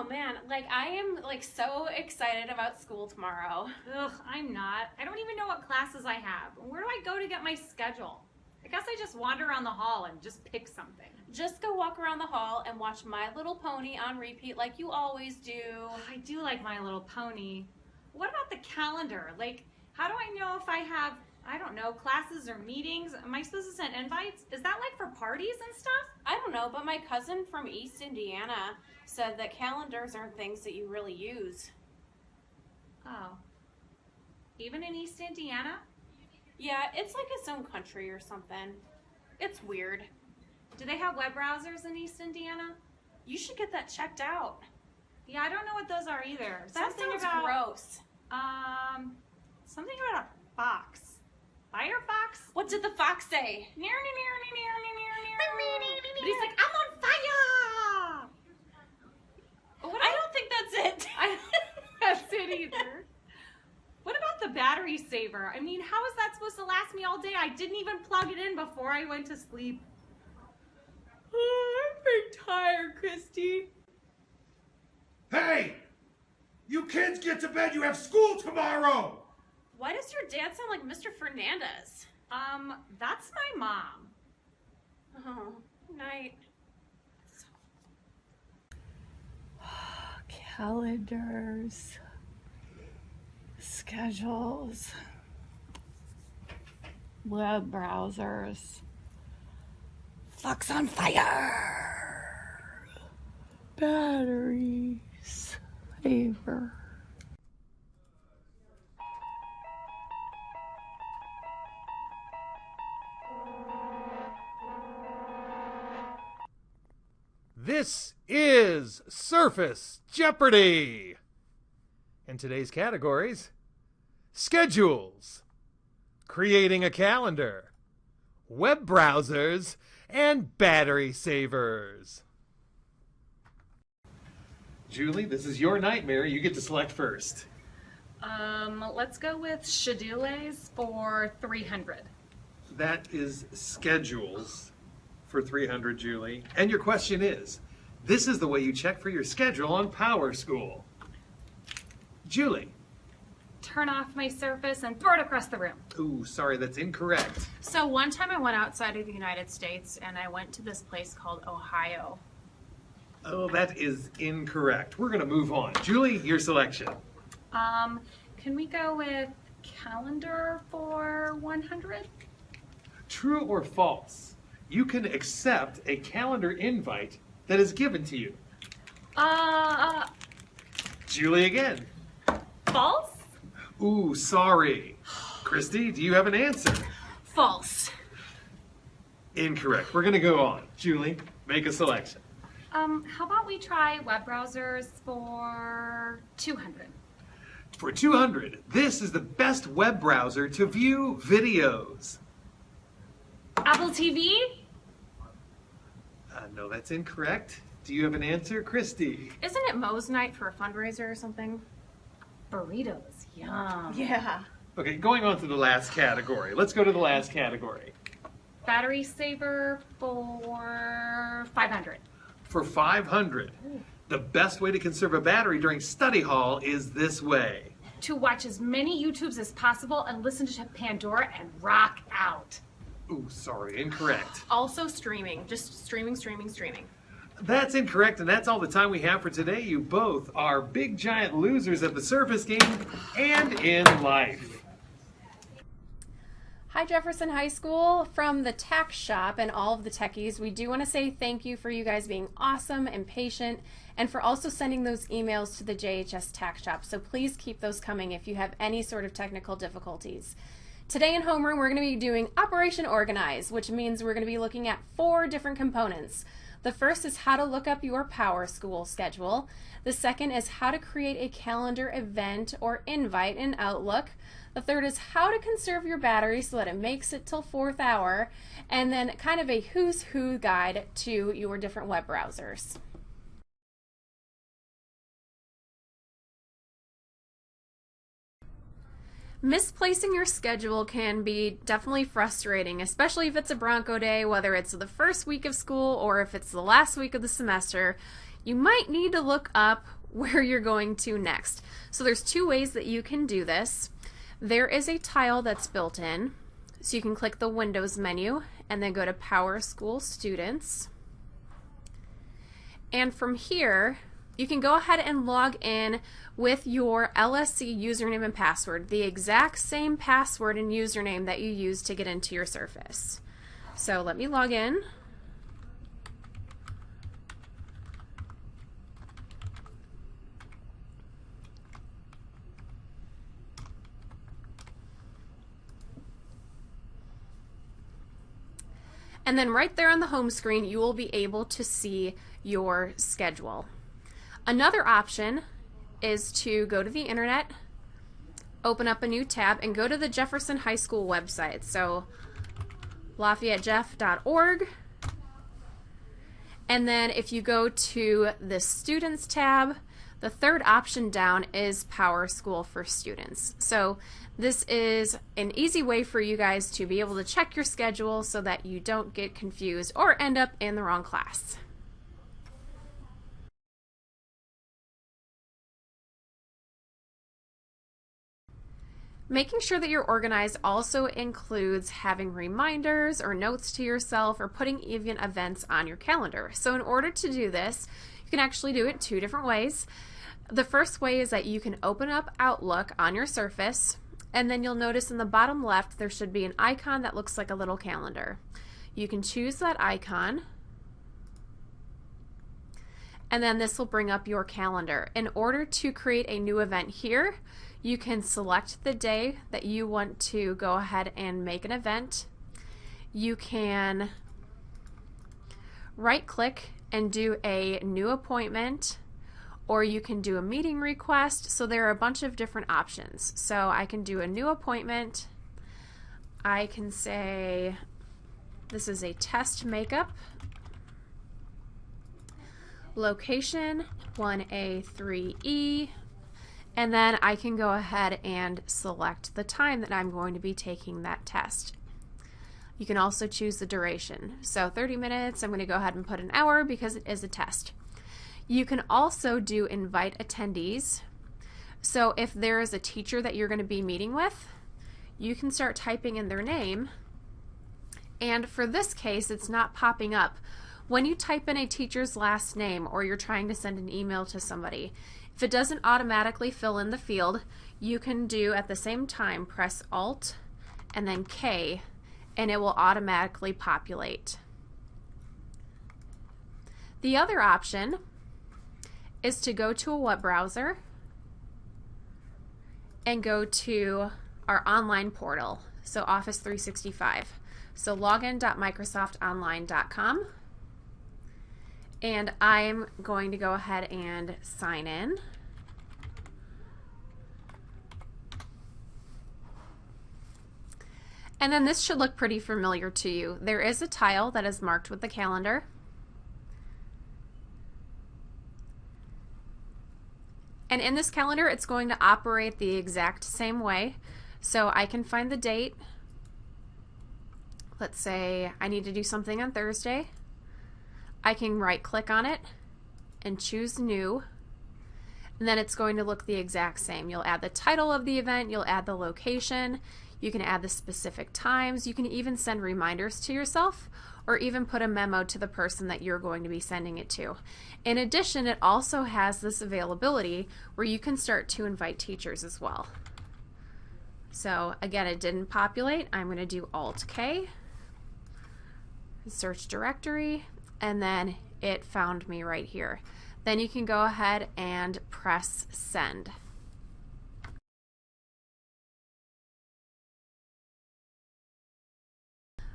Oh man, like I am like so excited about school tomorrow. Ugh, I'm not. I don't even know what classes I have. Where do I go to get my schedule? I guess I just wander around the hall and just pick something. Just go walk around the hall and watch My Little Pony on repeat like you always do. I do like My Little Pony. What about the calendar? Like, how do I know if I have, I don't know, classes or meetings? Am I supposed to send invites? Is that like for parties and stuff? I don't know, but my cousin from East Indiana said that calendars aren't things that you really use. Oh. Even in East Indiana? Yeah, it's like its own country or something. It's weird. Do they have web browsers in East Indiana? You should get that checked out. Yeah, I don't know what those are either. That sounds gross. Something about a fox. Firefox? What did the fox say? But he's like, I'm on fire! I don't think that's it. I don't think that's it either. What about the battery saver? I mean, how is that supposed to last me all day? I didn't even plug it in before I went to sleep. Oh, I'm pretty tired, Christy. Hey! You kids get to bed, you have school tomorrow! Why does your dad sound like Mr. Fernandez? That's my mom. Oh, night. Calendars, schedules, web browsers, fuck's on fire, batteries, saver. This is Surface Jeopardy! And today's categories: schedules, creating a calendar, web browsers, and battery savers. Julie, this is your nightmare. You get to select first. Let's go with schedules for 300. That is schedules for 300, Julie. And your question is, this is the way you check for your schedule on Power School. Julie. Turn off my Surface and throw it across the room. Ooh, sorry, that's incorrect. So one time I went outside of the United States and I went to this place called Ohio. Oh, that is incorrect. We're going to move on. Julie, your selection. Can we go with calendar for 100? True or false? You can accept a calendar invite that is given to you. Julie again. False? Ooh, sorry. Christy, do you have an answer? False. Incorrect. We're going to go on. Julie, make a selection. How about we try web browsers for 200? For 200, this is the best web browser to view videos. Apple TV? No, that's incorrect. Do you have an answer, Christy? Isn't it Moe's night for a fundraiser or something? Burritos, yum. Yeah. Okay, going on to the last category. Let's go to the last category. Battery saver for 500. For 500, the best way to conserve a battery during study hall is this way. To watch as many YouTubes as possible and listen to Pandora and rock out. Ooh, sorry, incorrect. Also streaming. Just streaming. That's incorrect, and that's all the time we have for today. You both are big giant losers at the Surface game and in life. Hi, Jefferson High School. From the tax shop and all of the techies, we do want to say thank you for you guys being awesome and patient, and for also sending those emails to the JHS tax shop. So please keep those coming if you have any sort of technical difficulties. Today in Homeroom, we're going to be doing Operation Organize, which means we're going to be looking at 4 different components. The first is how to look up your Power School schedule. The second is how to create a calendar event or invite in Outlook. The third is how to conserve your battery so that it makes it till 4th hour. And then kind of a who's who guide to your different web browsers. Misplacing your schedule can be definitely frustrating, especially if it's a Bronco day, whether it's the first week of school or if it's the last week of the semester. you might need to look up where you're going to next. So there's two ways that you can do this. There is a tile that's built in, so you can click the Windows menu and then go to Power School Students. And from here, you can go ahead and log in with your LSC username and password, the exact same password and username that you use to get into your Surface. So let me log in. And then right there on the home screen, you will be able to see your schedule. Another option is to go to the internet, open up a new tab, and go to the Jefferson High School website. So LafayetteJeff.org. And then if you go to the Students tab, the third option down is Power School for Students. So this is an easy way for you guys to be able to check your schedule so that you don't get confused or end up in the wrong class. Making sure that you're organized also includes having reminders or notes to yourself or putting even events on your calendar. So in order to do this, you can actually do it two different ways. The first way is that you can open up Outlook on your Surface, and then you'll notice in the bottom left there should be an icon that looks like a little calendar. You can choose that icon, and then this will bring up your calendar. In order to create a new event here, you can select the day that you want to go ahead and make an event. You can right-click and do a new appointment, or you can do a meeting request. So there are a bunch of different options. So I can do a new appointment. I can say this is a test makeup. Location 1A3E. And then I can go ahead and select the time that I'm going to be taking that test. You can also choose the duration. So 30 minutes, I'm going to go ahead and put an hour because it is a test. You can also do invite attendees. So if there is a teacher that you're going to be meeting with, you can start typing in their name. And for this case, it's not popping up. When you type in a teacher's last name or you're trying to send an email to somebody, if it doesn't automatically fill in the field, you can do at the same time press Alt and then K, and it will automatically populate. The other option is to go to a web browser and go to our online portal, so Office 365. So login.microsoftonline.com. And I'm going to go ahead and sign in. And then this should look pretty familiar to you. There is a tile that is marked with the calendar. And in this calendar, it's going to operate the exact same way. So I can find the date. Let's say I need to do something on Thursday. I can right-click on it and choose New, and then it's going to look the exact same. You'll add the title of the event, you'll add the location, you can add the specific times, you can even send reminders to yourself or even put a memo to the person that you're going to be sending it to. In addition, it also has this availability where you can start to invite teachers as well. So again, it didn't populate. I'm going to do Alt-K, search directory, and then it found me right here. Then you can go ahead and press send.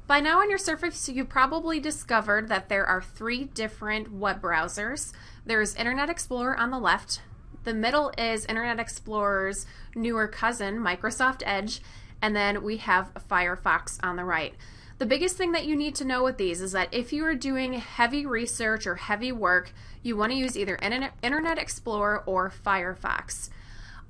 By now on your Surface, you probably discovered that there are 3 different web browsers. There's Internet Explorer on the left. The middle is Internet Explorer's newer cousin, Microsoft Edge, and then we have Firefox on the right. The biggest thing that you need to know with these is that if you are doing heavy research or heavy work, you want to use either Internet Explorer or Firefox.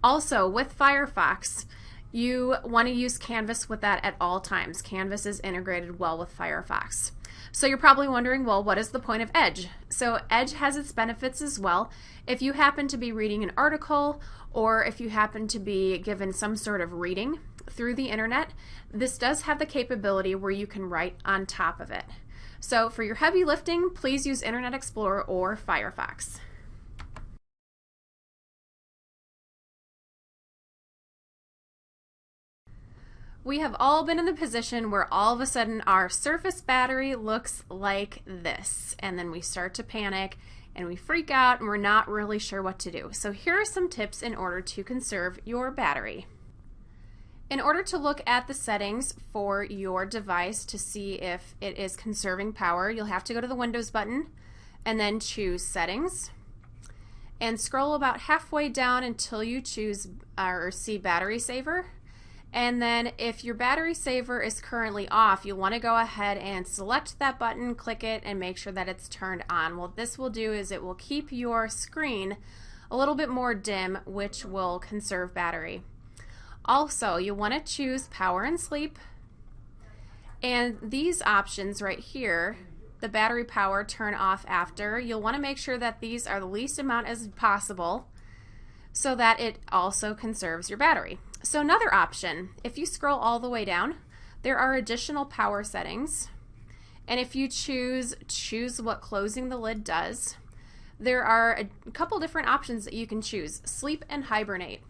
Also, with Firefox, you want to use Canvas with that at all times. Canvas is integrated well with Firefox. So you're probably wondering, well, what is the point of Edge? So Edge has its benefits as well. If you happen to be reading an article, or if you happen to be given some sort of reading through the internet, this does have the capability where you can write on top of it. So for your heavy lifting, please use Internet Explorer or Firefox. We have all been in the position where all of a sudden our Surface battery looks like this, and then we start to panic and we freak out and we're not really sure what to do. So here are some tips in order to conserve your battery. In order to look at the settings for your device to see if it is conserving power, you'll have to go to the Windows button and then choose Settings, and scroll about halfway down until you choose or see Battery Saver. And then if your battery saver is currently off, you'll want to go ahead and select that button, click it, and make sure that it's turned on. What this will do is it will keep your screen a little bit more dim, which will conserve battery. Also, you want to choose Power and Sleep, and these options right here, the battery power turn off after, you'll want to make sure that these are the least amount as possible so that it also conserves your battery. So another option, if you scroll all the way down, there are additional power settings, and if you choose what closing the lid does, there are a couple different options that you can choose: sleep and hibernate.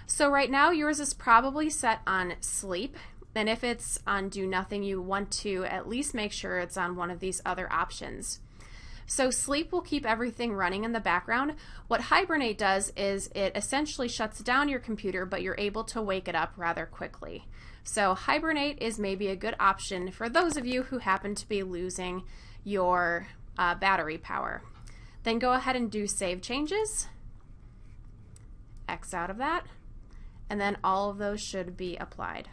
So right now yours is probably set on sleep, and if it's on do nothing, you want to at least make sure it's on one of these other options. So sleep will keep everything running in the background. What hibernate does is it essentially shuts down your computer, but you're able to wake it up rather quickly. So hibernate is maybe a good option for those of you who happen to be losing your battery power. Then go ahead and do save changes, X out of that, and then all of those should be applied.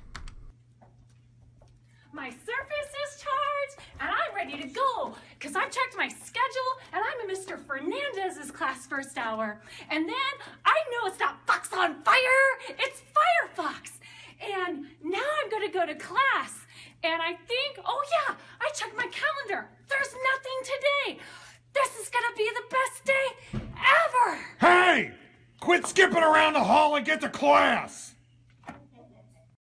My Surface is charged and I'm ready to go because I've checked my schedule and I'm in Mr. Fernandez's class first hour. And then I know it's not Fox on Fire, it's Firefox. And now I'm going to go to class. And I think, oh yeah, I checked my calendar. There's nothing today. This is going to be the best day ever. Hey! Quit skipping around the hall and get to class!